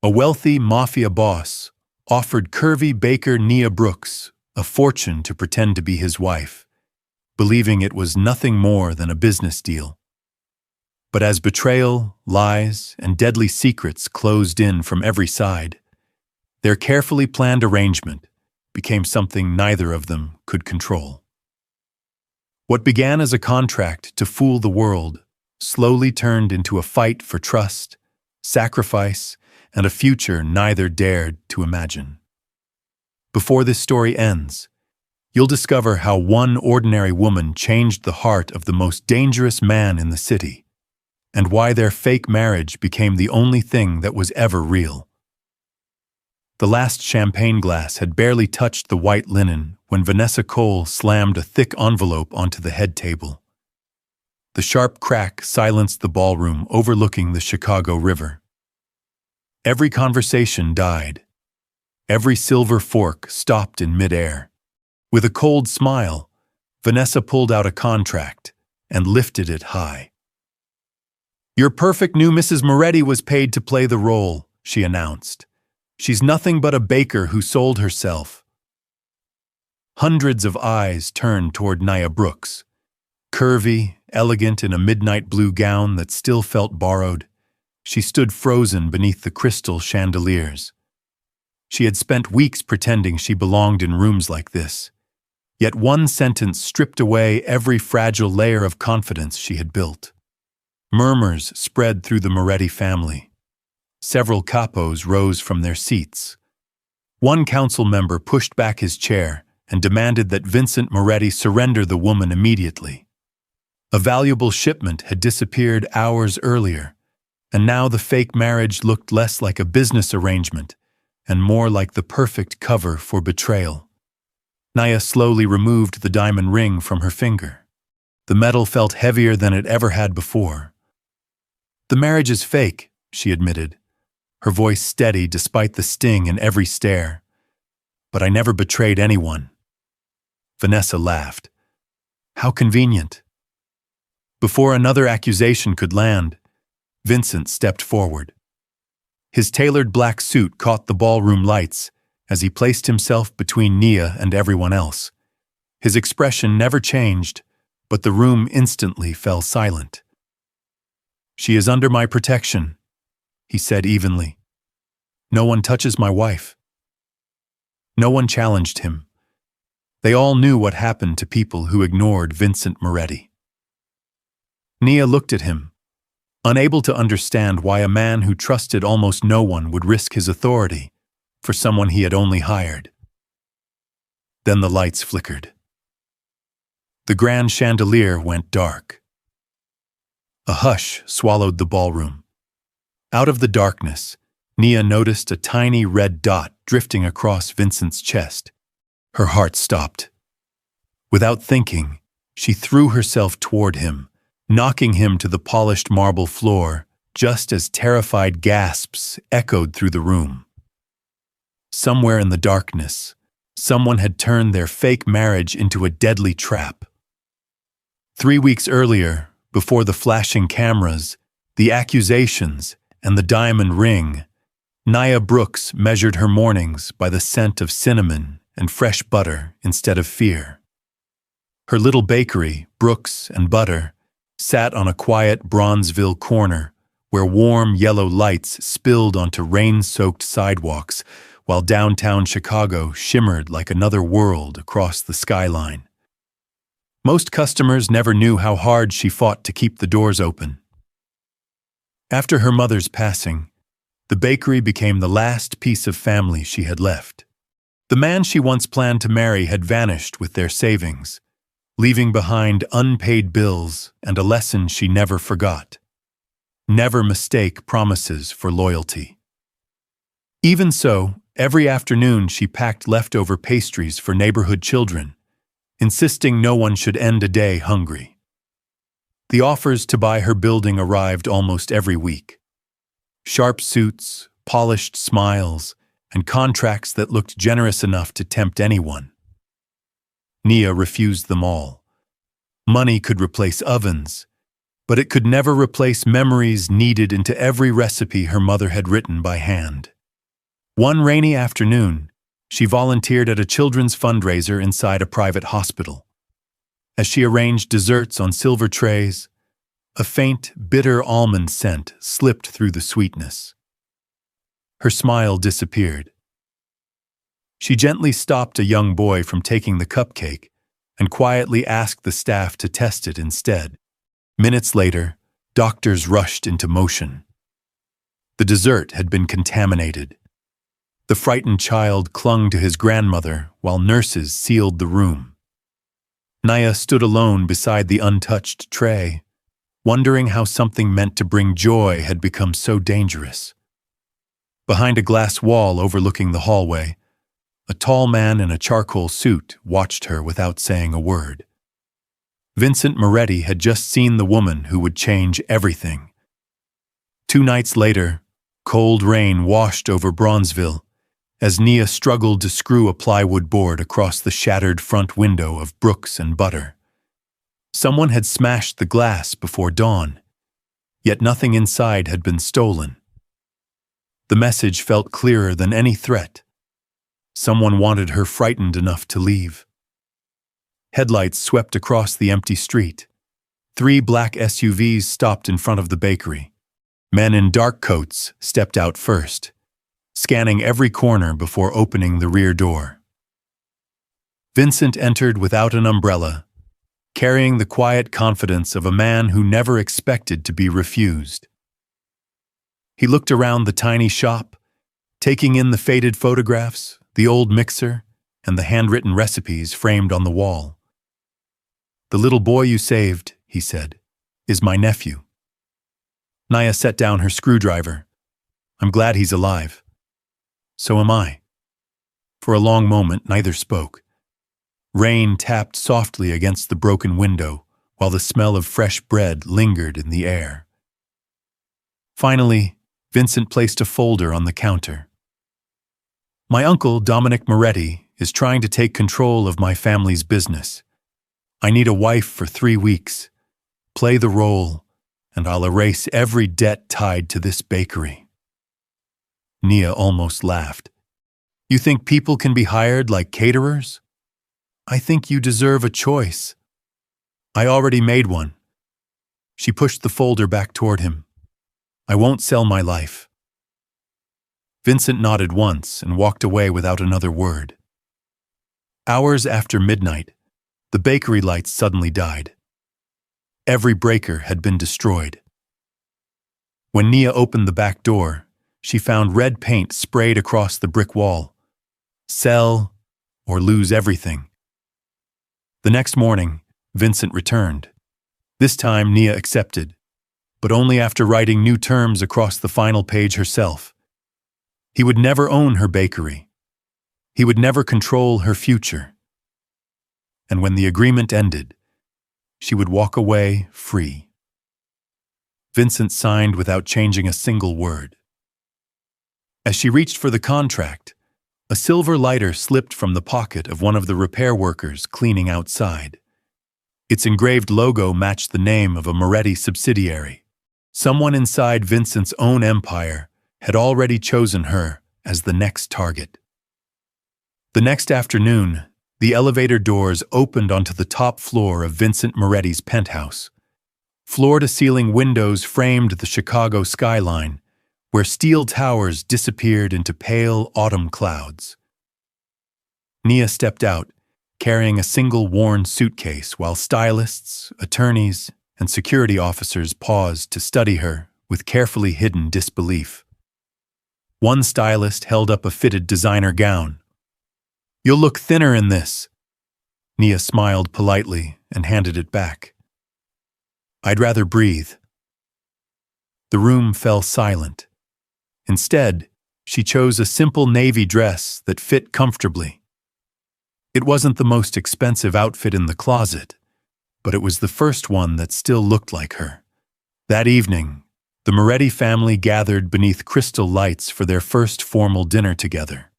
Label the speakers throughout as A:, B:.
A: A wealthy mafia boss offered Curvy Baker Nia Brooks a fortune to pretend to be his wife, believing it was nothing more than a business deal. But as betrayal, lies, and deadly secrets closed in from every side, their carefully planned arrangement became something neither of them could control. What began as a contract to fool the world slowly turned into a fight for trust, sacrifice, and a future neither dared to imagine. Before this story ends, you'll discover how one ordinary woman changed the heart of the most dangerous man in the city, and why their fake marriage became the only thing that was ever real. The last champagne glass had barely touched the white linen when Vanessa Cole slammed a thick envelope onto the head table. The sharp crack silenced the ballroom overlooking the Chicago River. Every conversation died. Every silver fork stopped in midair. With a cold smile, Vanessa pulled out a contract and lifted it high. "Your perfect new Mrs. Moretti was paid to play the role," she announced. "She's nothing but a baker who sold herself." Hundreds of eyes turned toward Nia Brooks. Curvy, elegant in a midnight blue gown that still felt borrowed, she stood frozen beneath the crystal chandeliers. She had spent weeks pretending she belonged in rooms like this, yet one sentence stripped away every fragile layer of confidence she had built. Murmurs spread through the Moretti family. Several capos rose from their seats. One council member pushed back his chair and demanded that Vincent Moretti surrender the woman immediately. A valuable shipment had disappeared hours earlier, and now the fake marriage looked less like a business arrangement and more like the perfect cover for betrayal. Nia slowly removed the diamond ring from her finger. The metal felt heavier than it ever had before. "The marriage is fake," she admitted, her voice steady despite the sting in every stare. "But I never betrayed anyone." Vanessa laughed. "How convenient." Before another accusation could land, Vincent stepped forward. His tailored black suit caught the ballroom lights as he placed himself between Nia and everyone else. His expression never changed, but the room instantly fell silent. "She is under my protection," he said evenly. "No one touches my wife." No one challenged him. They all knew what happened to people who ignored Vincent Moretti. Nia looked at him, unable to understand why a man who trusted almost no one would risk his authority for someone he had only hired. Then the lights flickered. The grand chandelier went dark. A hush swallowed the ballroom. Out of the darkness, Nia noticed a tiny red dot drifting across Vincent's chest. Her heart stopped. Without thinking, she threw herself toward him, knocking him to the polished marble floor, just as terrified gasps echoed through the room. Somewhere in the darkness, someone had turned their fake marriage into a deadly trap. 3 weeks earlier, before the flashing cameras, the accusations, and the diamond ring, Nia Brooks measured her mornings by the scent of cinnamon and fresh butter instead of fear. Her little bakery, Brooks and Butter, sat on a quiet Bronzeville corner where warm yellow lights spilled onto rain-soaked sidewalks while downtown Chicago shimmered like another world across the skyline. Most customers never knew how hard she fought to keep the doors open. After her mother's passing, the bakery became the last piece of family she had left. The man she once planned to marry had vanished with their savings, leaving behind unpaid bills and a lesson she never forgot. Never mistake promises for loyalty. Even so, every afternoon she packed leftover pastries for neighborhood children, insisting no one should end a day hungry. The offers to buy her building arrived almost every week. Sharp suits, polished smiles, and contracts that looked generous enough to tempt anyone. Nia refused them all. Money could replace ovens, but it could never replace memories kneaded into every recipe her mother had written by hand. One rainy afternoon, she volunteered at a children's fundraiser inside a private hospital. As she arranged desserts on silver trays, a faint, bitter almond scent slipped through the sweetness. Her smile disappeared. She gently stopped a young boy from taking the cupcake and quietly asked the staff to test it instead. Minutes later, doctors rushed into motion. The dessert had been contaminated. The frightened child clung to his grandmother while nurses sealed the room. Naya stood alone beside the untouched tray, wondering how something meant to bring joy had become so dangerous. Behind a glass wall overlooking the hallway, a tall man in a charcoal suit watched her without saying a word. Vincent Moretti had just seen the woman who would change everything. 2 nights later, cold rain washed over Bronzeville as Nia struggled to screw a plywood board across the shattered front window of Brooks and Butter. Someone had smashed the glass before dawn, yet nothing inside had been stolen. The message felt clearer than any threat. Someone wanted her frightened enough to leave. Headlights swept across the empty street. 3 black SUVs stopped in front of the bakery. Men in dark coats stepped out first, scanning every corner before opening the rear door. Vincent entered without an umbrella, carrying the quiet confidence of a man who never expected to be refused. He looked around the tiny shop, taking in the faded photographs, the old mixer, and the handwritten recipes framed on the wall. "The little boy you saved," he said, "is my nephew." Naya set down her screwdriver. "I'm glad he's alive." "So am I." For a long moment, neither spoke. Rain tapped softly against the broken window, while the smell of fresh bread lingered in the air. Finally, Vincent placed a folder on the counter. "My uncle, Dominic Moretti, is trying to take control of my family's business. I need a wife for 3 weeks. Play the role, and I'll erase every debt tied to this bakery." Nia almost laughed. "You think people can be hired like caterers? I think you deserve a choice." "I already made one." She pushed the folder back toward him. "I won't sell my life." Vincent nodded once and walked away without another word. Hours after midnight, the bakery lights suddenly died. Every breaker had been destroyed. When Nia opened the back door, she found red paint sprayed across the brick wall. Sell or lose everything. The next morning, Vincent returned. This time Nia accepted, but only after writing new terms across the final page herself. He would never own her bakery. He would never control her future. And when the agreement ended, she would walk away free. Vincent signed without changing a single word. As she reached for the contract, a silver lighter slipped from the pocket of one of the repair workers cleaning outside. Its engraved logo matched the name of a Moretti subsidiary. Someone inside Vincent's own empire had already chosen her as the next target. The next afternoon, the elevator doors opened onto the top floor of Vincent Moretti's penthouse. Floor-to-ceiling windows framed the Chicago skyline, where steel towers disappeared into pale autumn clouds. Nia stepped out, carrying a single worn suitcase, while stylists, attorneys, and security officers paused to study her with carefully hidden disbelief. One stylist held up a fitted designer gown. "You'll look thinner in this." Nia smiled politely and handed it back. "I'd rather breathe." The room fell silent. Instead, she chose a simple navy dress that fit comfortably. It wasn't the most expensive outfit in the closet, but it was the first one that still looked like her. That evening, the Moretti family gathered beneath crystal lights for their first formal dinner together.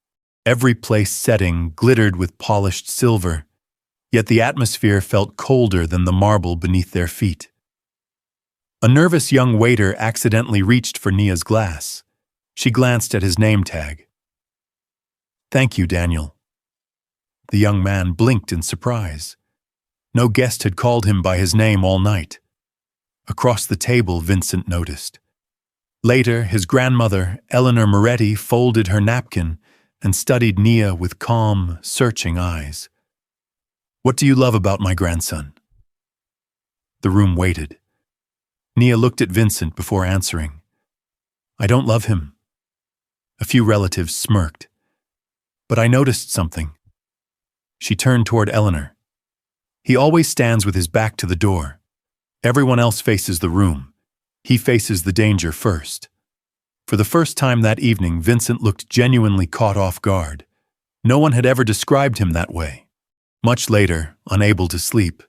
A: Every place setting glittered with polished silver, yet the atmosphere felt colder than the marble beneath their feet. A nervous young waiter accidentally reached for Nia's glass. She glanced at his name tag. Thank you, Daniel. The young man blinked in surprise. No guest had called him by his name all night. Across the table, Vincent noticed. Later, his grandmother, Eleanor Moretti, folded her napkin and studied Nia with calm, searching eyes. What do you love about my grandson? The room waited. Nia looked at Vincent before answering. I don't love him. A few relatives smirked. But I noticed something. She turned toward Eleanor. He always stands with his back to the door. Everyone else faces the room. He faces the danger first. For the first time that evening, Vincent looked genuinely caught off guard. No one had ever described him that way. Much later, unable to sleep,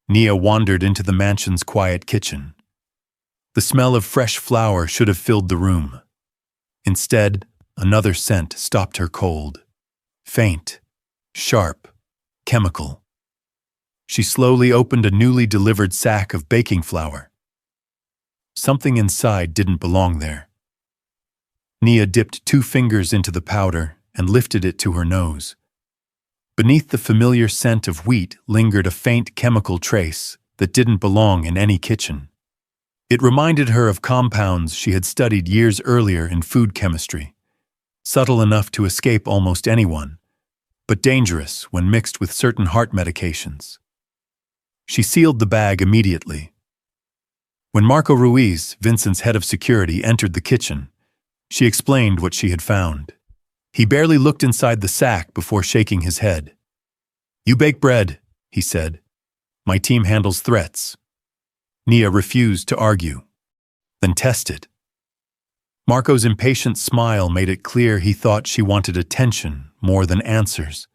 A: Nia wandered into the mansion's quiet kitchen. The smell of fresh flour should have filled the room. Instead, another scent stopped her cold. Faint, sharp, chemical. She slowly opened a newly delivered sack of baking flour. Something inside didn't belong there. Nia dipped 2 fingers into the powder and lifted it to her nose. Beneath the familiar scent of wheat lingered a faint chemical trace that didn't belong in any kitchen. It reminded her of compounds she had studied years earlier in food chemistry, subtle enough to escape almost anyone, but dangerous when mixed with certain heart medications. She sealed the bag immediately. When Marco Ruiz, Vincent's head of security, entered the kitchen, she explained what she had found. He barely looked inside the sack before shaking his head. You bake bread, he said. My team handles threats. Nia refused to argue. Then test it. Marco's impatient smile made it clear he thought she wanted attention more than answers.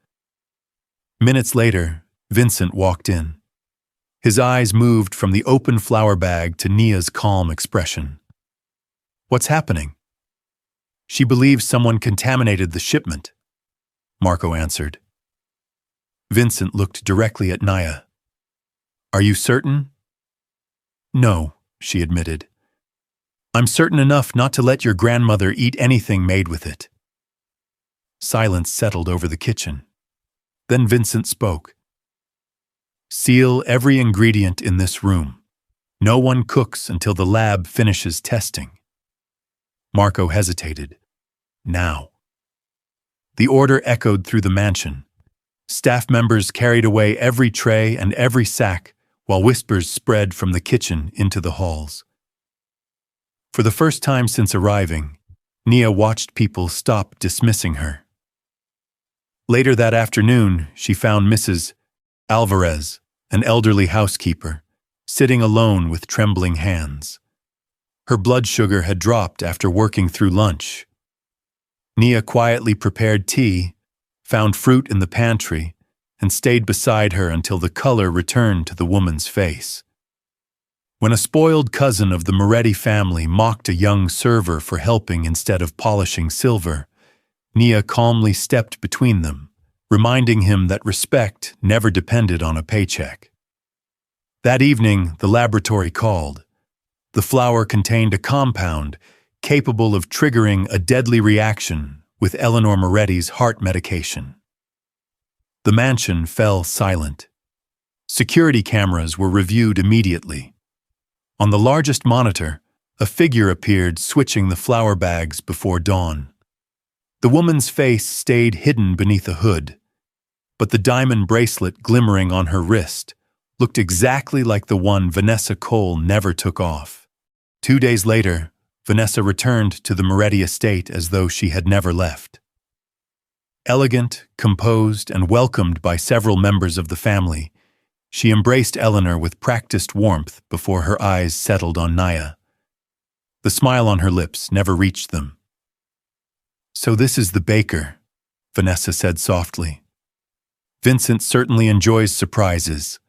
A: Minutes later, Vincent walked in. His eyes moved from the open flour bag to Nia's calm expression. What's happening? She believes someone contaminated the shipment, Marco answered. Vincent looked directly at Nia. Are you certain? No, she admitted. I'm certain enough not to let your grandmother eat anything made with it. Silence settled over the kitchen. Then Vincent spoke. Seal every ingredient in this room. No one cooks until the lab finishes testing. Marco hesitated. Now. The order echoed through the mansion. Staff members carried away every tray and every sack, while whispers spread from the kitchen into the halls. For the first time since arriving, Nia watched people stop dismissing her. Later that afternoon, she found Mrs. Alvarez, an elderly housekeeper, sitting alone with trembling hands. Her blood sugar had dropped after working through lunch. Nia quietly prepared tea, found fruit in the pantry, and stayed beside her until the color returned to the woman's face. When a spoiled cousin of the Moretti family mocked a young server for helping instead of polishing silver, Nia calmly stepped between them, reminding him that respect never depended on a paycheck. That evening, the laboratory called. The flour contained a compound capable of triggering a deadly reaction with Eleanor Moretti's heart medication. The mansion fell silent. Security cameras were reviewed immediately. On the largest monitor, a figure appeared switching the flour bags before dawn. The woman's face stayed hidden beneath a hood, but the diamond bracelet glimmering on her wrist looked exactly like the one Vanessa Cole never took off. 2 days later, Vanessa returned to the Moretti estate as though she had never left. Elegant, composed, and welcomed by several members of the family, she embraced Eleanor with practiced warmth before her eyes settled on Nia. The smile on her lips never reached them. So this is the baker, Vanessa said softly. Vincent certainly enjoys surprises.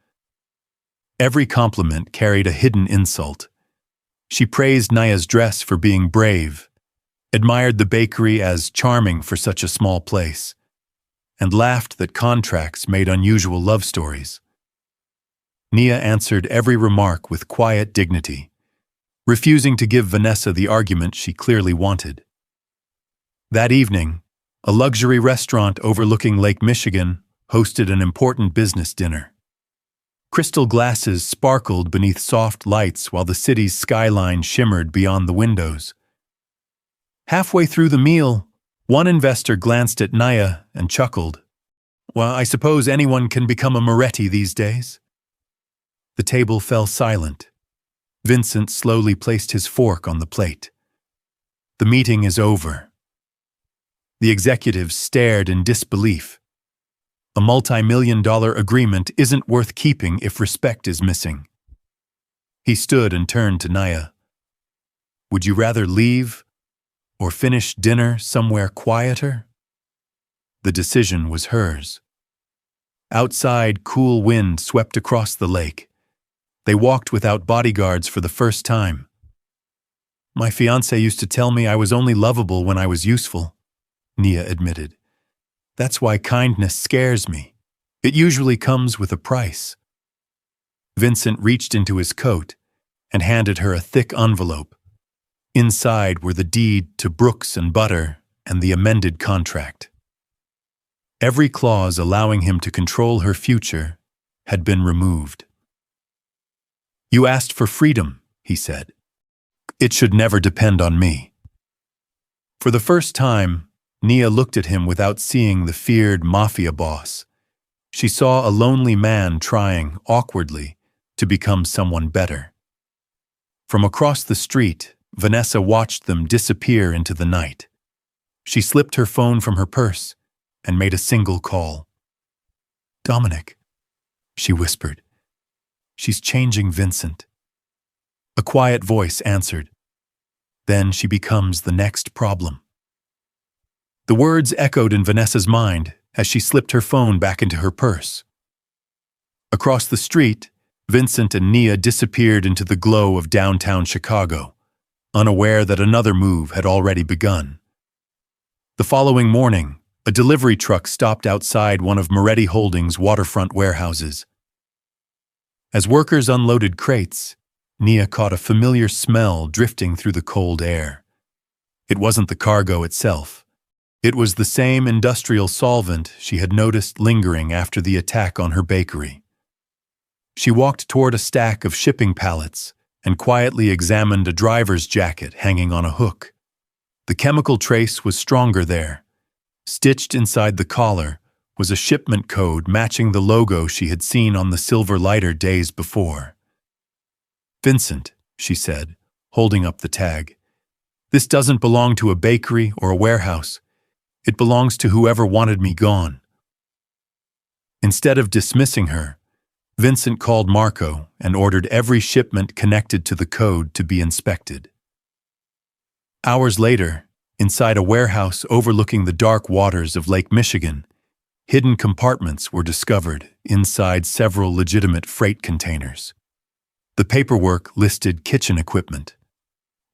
A: Every compliment carried a hidden insult. She praised Nia's dress for being brave, admired the bakery as charming for such a small place, and laughed that contracts made unusual love stories. Nia answered every remark with quiet dignity, refusing to give Vanessa the argument she clearly wanted. That evening, A luxury restaurant overlooking Lake Michigan hosted an important business dinner. Crystal glasses sparkled beneath soft lights while the city's skyline shimmered beyond the windows. Halfway through the meal, one investor glanced at Naya and chuckled. "Well, I suppose anyone can become a Moretti these days." The table fell silent. Vincent slowly placed his fork on the plate. "The meeting is over." The executives stared in disbelief. A multi-million-dollar agreement isn't worth keeping if respect is missing. He stood and turned to Naya. "Would you rather leave or finish dinner somewhere quieter?" The decision was hers. Outside, cool wind swept across the lake. They walked without bodyguards for the first time. "My fiancé used to tell me I was only lovable when I was useful," Nia admitted. "That's why kindness scares me. It usually comes with a price." Vincent reached into his coat and handed her a thick envelope. Inside were the deed to Brooks and Butter and the amended contract. Every clause allowing him to control her future had been removed. "You asked for freedom," he said. "It should never depend on me." For the first time, Nia looked at him without seeing the feared mafia boss. She saw a lonely man trying, awkwardly, to become someone better. From across the street, Vanessa watched them disappear into the night. She slipped her phone from her purse and made a single call. "Dominic," she whispered. "She's changing Vincent." A quiet voice answered. "Then she becomes the next problem." The words echoed in Vanessa's mind as she slipped her phone back into her purse. Across the street, Vincent and Nia disappeared into the glow of downtown Chicago, unaware that another move had already begun. The following morning, a delivery truck stopped outside one of Moretti Holdings' waterfront warehouses. As workers unloaded crates, Nia caught a familiar smell drifting through the cold air. It wasn't the cargo itself. It was the same industrial solvent she had noticed lingering after the attack on her bakery. She walked toward a stack of shipping pallets and quietly examined a driver's jacket hanging on a hook. The chemical trace was stronger there. Stitched inside the collar was a shipment code matching the logo she had seen on the silver lighter days before. "Vincent," she said, holding up the tag. "This doesn't belong to a bakery or a warehouse. It belongs to whoever wanted me gone." Instead of dismissing her, Vincent called Marco and ordered every shipment connected to the code to be inspected. Hours later, inside a warehouse overlooking the dark waters of Lake Michigan, hidden compartments were discovered inside several legitimate freight containers. The paperwork listed kitchen equipment.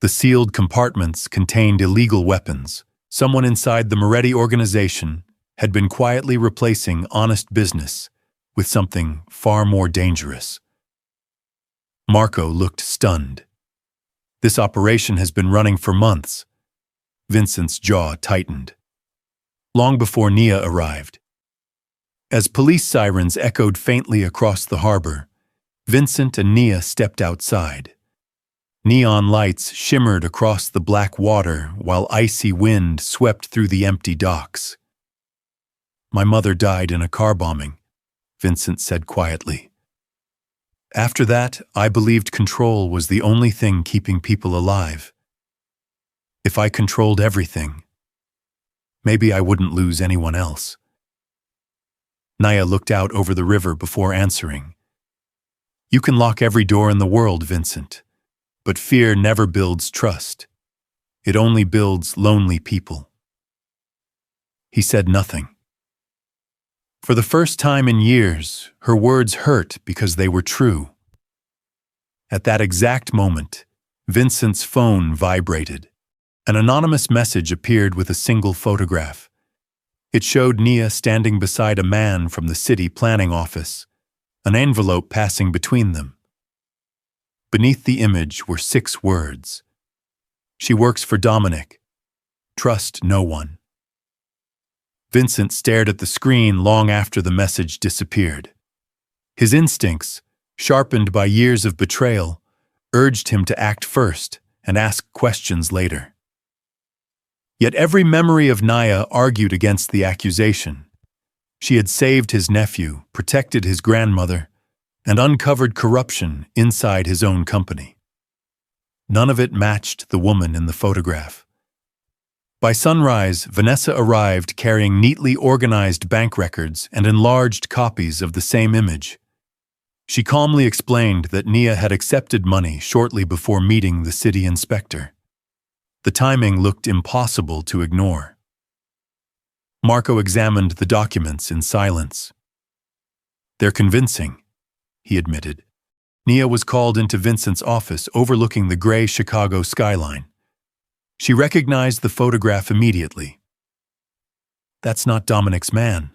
A: The sealed compartments contained illegal weapons. Someone inside the Moretti organization had been quietly replacing honest business with something far more dangerous. Marco looked stunned. "This operation has been running for months." Vincent's jaw tightened. Long before Nia arrived. As police sirens echoed faintly across the harbor, Vincent and Nia stepped outside. Neon lights shimmered across the black water while icy wind swept through the empty docks. "My mother died in a car bombing," Vincent said quietly. "After that, I believed control was the only thing keeping people alive. If I controlled everything, maybe I wouldn't lose anyone else." Naya looked out over the river before answering. "You can lock every door in the world, Vincent. But fear never builds trust. It only builds lonely people." He said nothing. For the first time in years, her words hurt because they were true. At that exact moment, Vincent's phone vibrated. An anonymous message appeared with a single photograph. It showed Nia standing beside a man from the city planning office, an envelope passing between them. Beneath the image were 6 words. "She works for Dominic. Trust no one." Vincent stared at the screen long after the message disappeared. His instincts, sharpened by years of betrayal, urged him to act first and ask questions later. Yet every memory of Naya argued against the accusation. She had saved his nephew, protected his grandmother, and uncovered corruption inside his own company. None of it matched the woman in the photograph. By sunrise, Vanessa arrived carrying neatly organized bank records and enlarged copies of the same image. She calmly explained that Nia had accepted money shortly before meeting the city inspector. The timing looked impossible to ignore. Marco examined the documents in silence. "They're convincing," he admitted. Nia was called into Vincent's office overlooking the gray Chicago skyline. She recognized the photograph immediately. "That's not Dominic's man,"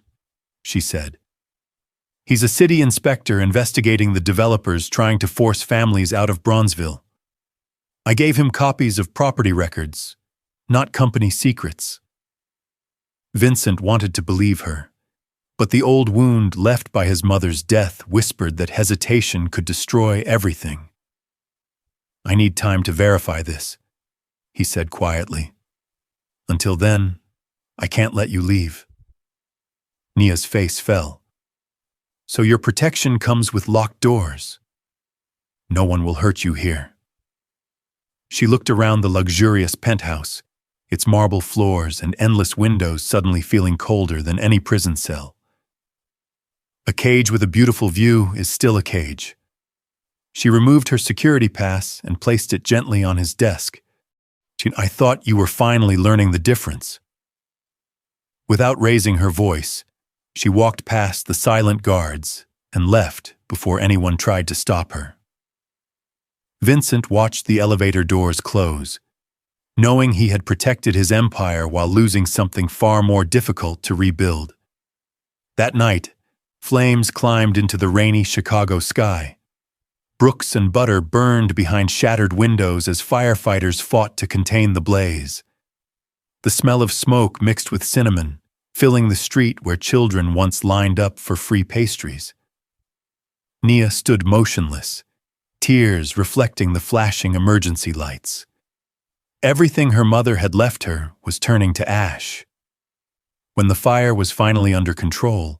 A: she said. "He's a city inspector investigating the developers trying to force families out of Bronzeville. I gave him copies of property records, not company secrets." Vincent wanted to believe her, but the old wound left by his mother's death whispered that hesitation could destroy everything. "I need time to verify this," he said quietly. "Until then, I can't let you leave." Nia's face fell. "So your protection comes with locked doors?" "No one will hurt you here." She looked around the luxurious penthouse, its marble floors and endless windows suddenly feeling colder than any prison cell. A cage with a beautiful view is still a cage. She removed her security pass and placed it gently on his desk. "I thought you were finally learning the difference." Without raising her voice, she walked past the silent guards and left before anyone tried to stop her. Vincent watched the elevator doors close, knowing he had protected his empire while losing something far more difficult to rebuild. That night, flames climbed into the rainy Chicago sky. Brooks and butter burned behind shattered windows as firefighters fought to contain the blaze. The smell of smoke mixed with cinnamon, filling the street where children once lined up for free pastries. Nia stood motionless, tears reflecting the flashing emergency lights. Everything her mother had left her was turning to ash. When the fire was finally under control,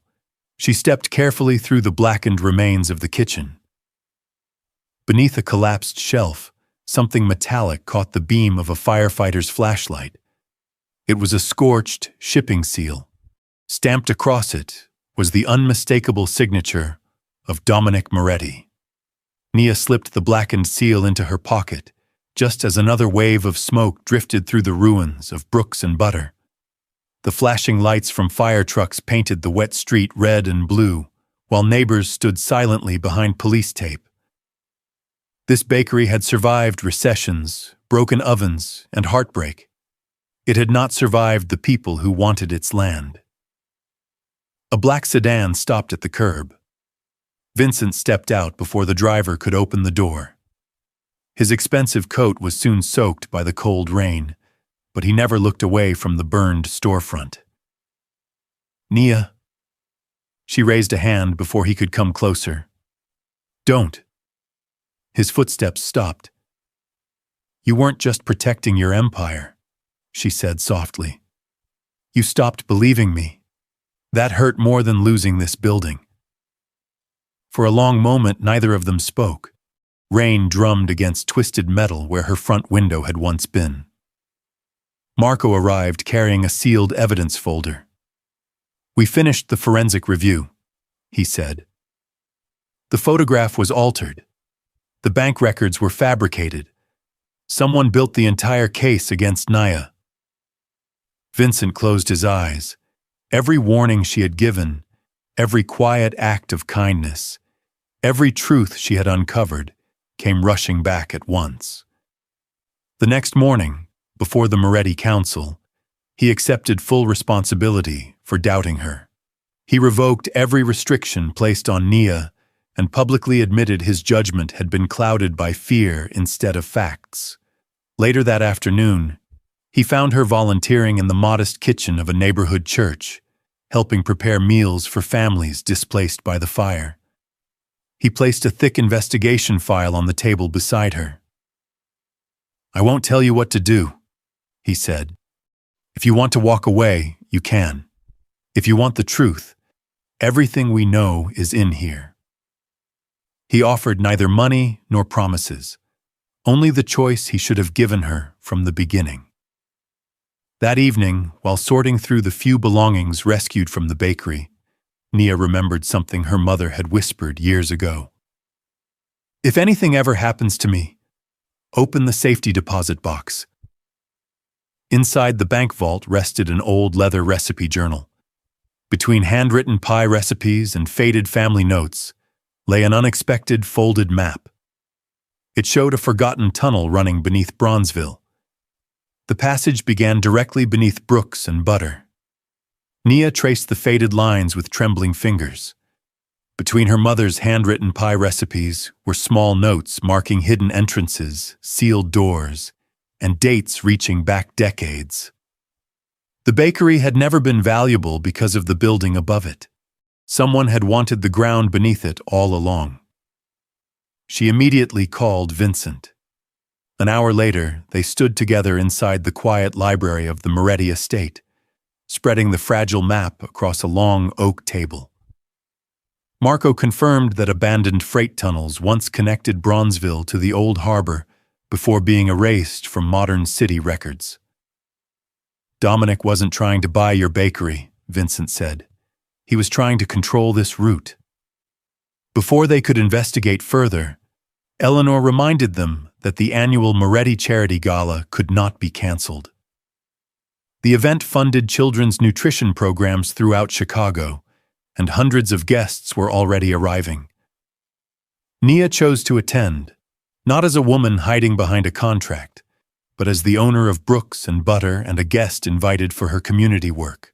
A: she stepped carefully through the blackened remains of the kitchen. Beneath a collapsed shelf, something metallic caught the beam of a firefighter's flashlight. It was a scorched shipping seal. Stamped across it was the unmistakable signature of Dominic Moretti. Nia slipped the blackened seal into her pocket, just as another wave of smoke drifted through the ruins of Brooks and Butter. The flashing lights from fire trucks painted the wet street red and blue, while neighbors stood silently behind police tape. This bakery had survived recessions, broken ovens, and heartbreak. It had not survived the people who wanted its land. A black sedan stopped at the curb. Vincent stepped out before the driver could open the door. His expensive coat was soon soaked by the cold rain, but he never looked away from the burned storefront. "Nia." She raised a hand before he could come closer. "Don't." His footsteps stopped. "You weren't just protecting your empire," she said softly. "You stopped believing me. That hurt more than losing this building." For a long moment, neither of them spoke. Rain drummed against twisted metal where her front window had once been. Marco arrived carrying a sealed evidence folder. "We finished the forensic review," he said. The photograph was altered. The bank records were fabricated. Someone built the entire case against Naya. Vincent closed his eyes. Every warning she had given, every quiet act of kindness, every truth she had uncovered, came rushing back at once. The next morning, before the Moretti Council, he accepted full responsibility for doubting her. He revoked every restriction placed on Nia and publicly admitted his judgment had been clouded by fear instead of facts. Later that afternoon, he found her volunteering in the modest kitchen of a neighborhood church, helping prepare meals for families displaced by the fire. He placed a thick investigation file on the table beside her. "I won't tell you what to do," he said. "If you want to walk away, you can. If you want the truth, everything we know is in here." He offered neither money nor promises, only the choice he should have given her from the beginning. That evening, while sorting through the few belongings rescued from the bakery, Nia remembered something her mother had whispered years ago. "If anything ever happens to me, open the safety deposit box." Inside the bank vault rested an old leather recipe journal. Between handwritten pie recipes and faded family notes lay an unexpected folded map. It showed a forgotten tunnel running beneath Bronzeville. The passage began directly beneath Brooks and Butter. Nia traced the faded lines with trembling fingers. Between her mother's handwritten pie recipes were small notes marking hidden entrances, sealed doors, and dates reaching back decades. The bakery had never been valuable because of the building above it. Someone had wanted the ground beneath it all along. She immediately called Vincent. An hour later, they stood together inside the quiet library of the Moretti estate, spreading the fragile map across a long oak table. Marco confirmed that abandoned freight tunnels once connected Bronzeville to the old harbor before being erased from modern city records. "Dominic wasn't trying to buy your bakery," Vincent said. "He was trying to control this route." Before they could investigate further, Eleanor reminded them that the annual Moretti Charity Gala could not be canceled. The event funded children's nutrition programs throughout Chicago, and hundreds of guests were already arriving. Nia chose to attend, not as a woman hiding behind a contract, but as the owner of Brooks and Butter and a guest invited for her community work.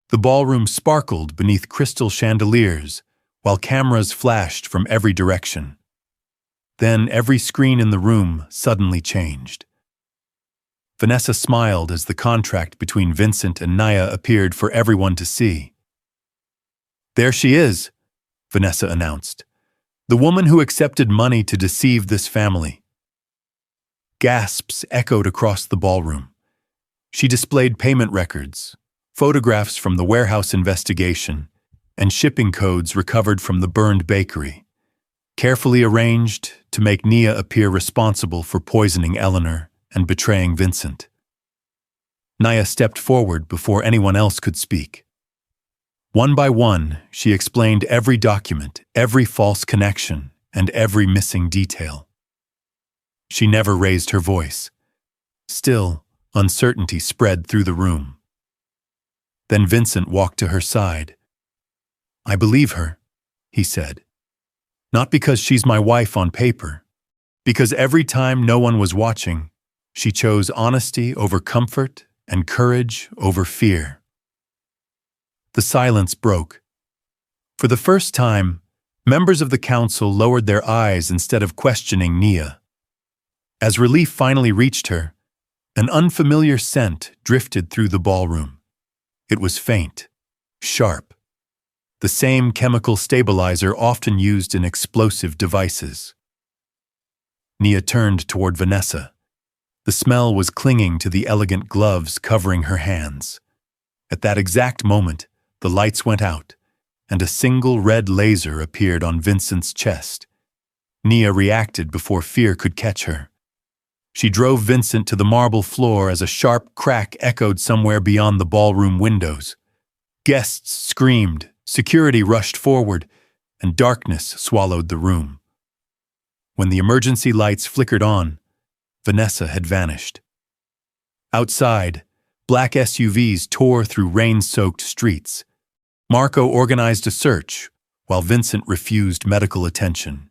A: The ballroom sparkled beneath crystal chandeliers, while cameras flashed from every direction. Then every screen in the room suddenly changed. Vanessa smiled as the contract between Vincent and Nia appeared for everyone to see. "There she is," Vanessa announced. "The woman who accepted money to deceive this family." Gasps echoed across the ballroom. She displayed payment records, photographs from the warehouse investigation, and shipping codes recovered from the burned bakery, carefully arranged to make Nia appear responsible for poisoning Eleanor and betraying Vincent. Nia stepped forward before anyone else could speak. One by one, she explained every document, every false connection, and every missing detail. She never raised her voice. Still, uncertainty spread through the room. Then Vincent walked to her side. "I believe her," he said. "Not because she's my wife on paper, because every time no one was watching, she chose honesty over comfort and courage over fear." The silence broke. For the first time, members of the council lowered their eyes instead of questioning Nia. As relief finally reached her, an unfamiliar scent drifted through the ballroom. It was faint, sharp, the same chemical stabilizer often used in explosive devices. Nia turned toward Vanessa. The smell was clinging to the elegant gloves covering her hands. At that exact moment, the lights went out, and a single red laser appeared on Vincent's chest. Nia reacted before fear could catch her. She drove Vincent to the marble floor as a sharp crack echoed somewhere beyond the ballroom windows. Guests screamed, security rushed forward, and darkness swallowed the room. When the emergency lights flickered on, Vanessa had vanished. Outside, black SUVs tore through rain-soaked streets. Marco organized a search, while Vincent refused medical attention,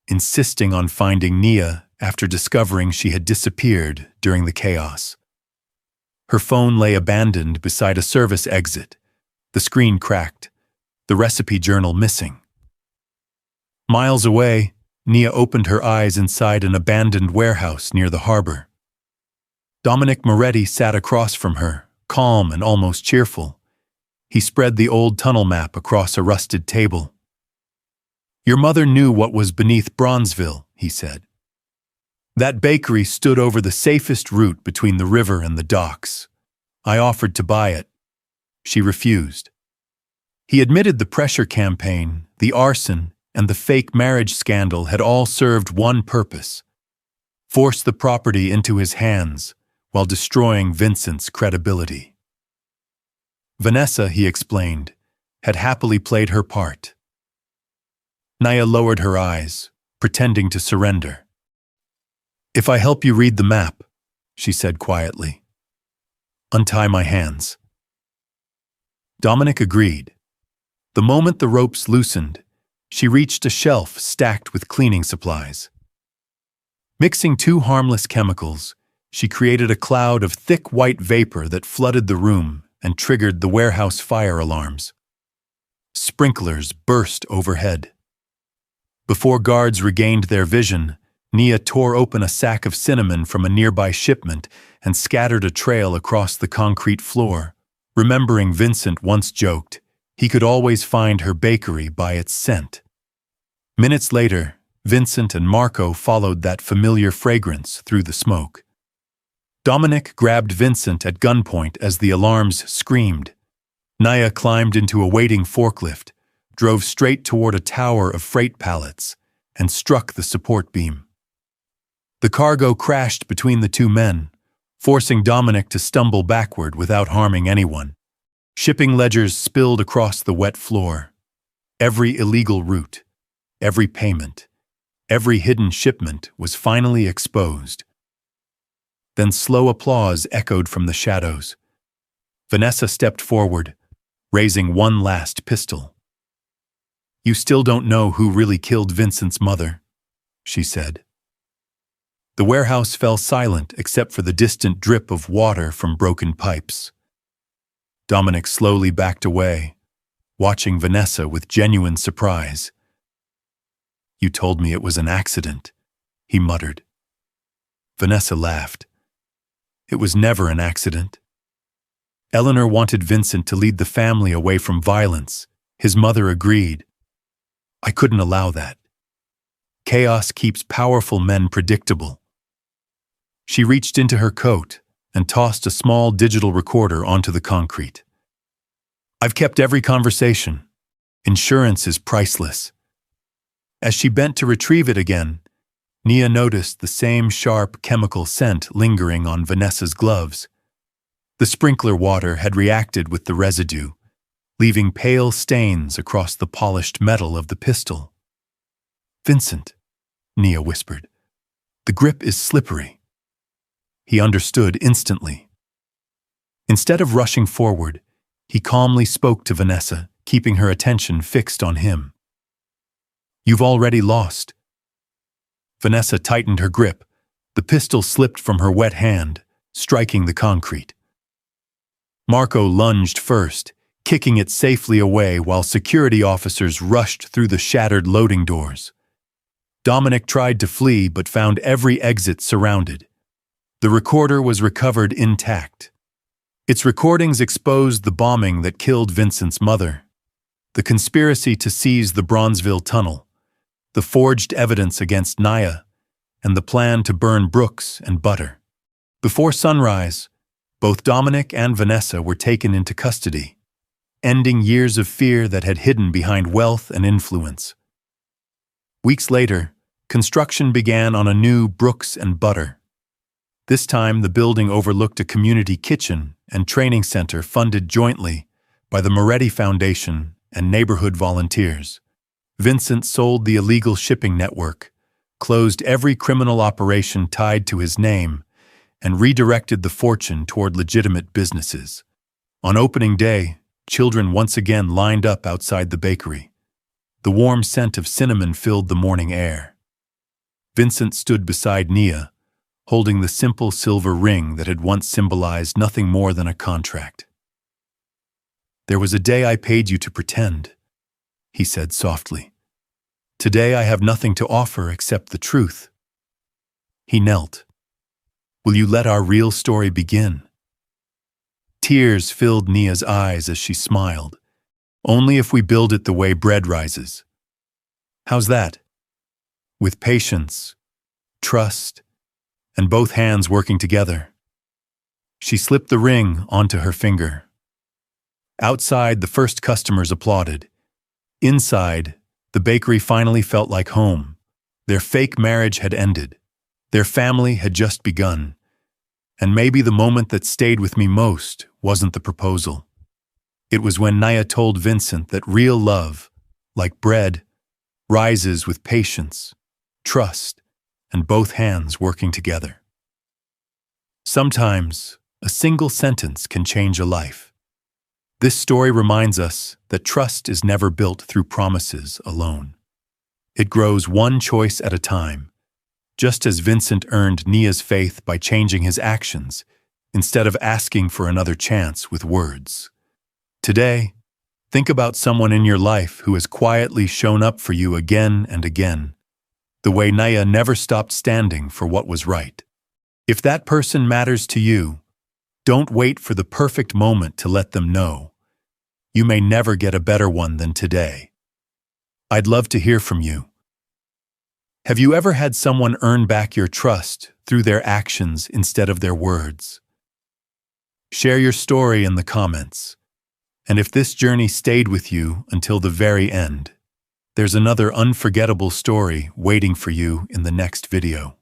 A: insisting on finding Nia after discovering she had disappeared during the chaos. Her phone lay abandoned beside a service exit, the screen cracked, the recipe journal missing. Miles away, Nia opened her eyes inside an abandoned warehouse near the harbor. Dominic Moretti sat across from her, calm and almost cheerful. He spread the old tunnel map across a rusted table. "Your mother knew what was beneath Bronzeville," he said. "That bakery stood over the safest route between the river and the docks. I offered to buy it. She refused." He admitted the pressure campaign, the arson, and the fake marriage scandal had all served one purpose: force the property into his hands while destroying Vincent's credibility. Vanessa, he explained, had happily played her part. Naya lowered her eyes, pretending to surrender. "If I help you read the map," she said quietly, "untie my hands." Dominic agreed. The moment the ropes loosened, she reached a shelf stacked with cleaning supplies. Mixing two harmless chemicals, she created a cloud of thick white vapor that flooded the room and triggered the warehouse fire alarms. Sprinklers burst overhead. Before guards regained their vision, Nia tore open a sack of cinnamon from a nearby shipment and scattered a trail across the concrete floor, remembering Vincent once joked he could always find her bakery by its scent. Minutes later, Vincent and Marco followed that familiar fragrance through the smoke. Dominic grabbed Vincent at gunpoint as the alarms screamed. Naya climbed into a waiting forklift, drove straight toward a tower of freight pallets, and struck the support beam. The cargo crashed between the two men, forcing Dominic to stumble backward without harming anyone. Shipping ledgers spilled across the wet floor. Every illegal route, every payment, every hidden shipment was finally exposed. Then slow applause echoed from the shadows. Vanessa stepped forward, raising one last pistol. "You still don't know who really killed Vincent's mother," she said. The warehouse fell silent except for the distant drip of water from broken pipes. Dominic slowly backed away, watching Vanessa with genuine surprise. "You told me it was an accident," he muttered. Vanessa laughed. "It was never an accident. Eleanor wanted Vincent to lead the family away from violence. His mother agreed. I couldn't allow that. Chaos keeps powerful men predictable." She reached into her coat and tossed a small digital recorder onto the concrete. "I've kept every conversation. Insurance is priceless." As she bent to retrieve it again, Nia noticed the same sharp chemical scent lingering on Vanessa's gloves. The sprinkler water had reacted with the residue, leaving pale stains across the polished metal of the pistol. "Vincent," Nia whispered, "the grip is slippery." He understood instantly. Instead of rushing forward, he calmly spoke to Vanessa, keeping her attention fixed on him. "You've already lost." Vanessa tightened her grip. The pistol slipped from her wet hand, striking the concrete. Marco lunged first, kicking it safely away while security officers rushed through the shattered loading doors. Dominic tried to flee but found every exit surrounded. The recorder was recovered intact. Its recordings exposed the bombing that killed Vincent's mother, the conspiracy to seize the Bronzeville tunnel, the forged evidence against Naya, and the plan to burn Brooks and Butter. Before sunrise, both Dominic and Vanessa were taken into custody, ending years of fear that had hidden behind wealth and influence. Weeks later, construction began on a new Brooks and Butter. This time, the building overlooked a community kitchen and training center funded jointly by the Moretti Foundation and neighborhood volunteers. Vincent sold the illegal shipping network, closed every criminal operation tied to his name, and redirected the fortune toward legitimate businesses. On opening day, children once again lined up outside the bakery. The warm scent of cinnamon filled the morning air. Vincent stood beside Nia, holding the simple silver ring that had once symbolized nothing more than a contract. "There was a day I paid you to pretend," he said softly. "Today I have nothing to offer except the truth." He knelt. "Will you let our real story begin?" Tears filled Nia's eyes as she smiled. Only if we build it the way bread rises. How's that? With patience, trust, and both hands working together. She slipped the ring onto her finger. Outside, the first customers applauded. Inside, the bakery finally felt like home. Their fake marriage had ended. Their family had just begun. And maybe the moment that stayed with me most wasn't the proposal. It was when Nia told Vincent that real love, like bread, rises with patience, trust, and both hands working together. Sometimes, a single sentence can change a life. This story reminds us that trust is never built through promises alone. It grows one choice at a time, just as Vincent earned Nia's faith by changing his actions instead of asking for another chance with words. Today, think about someone in your life who has quietly shown up for you again and again, the way Nia never stopped standing for what was right. If that person matters to you, don't wait for the perfect moment to let them know. You may never get a better one than today. I'd love to hear from you. Have you ever had someone earn back your trust through their actions instead of their words? Share your story in the comments. And if this journey stayed with you until the very end, there's another unforgettable story waiting for you in the next video.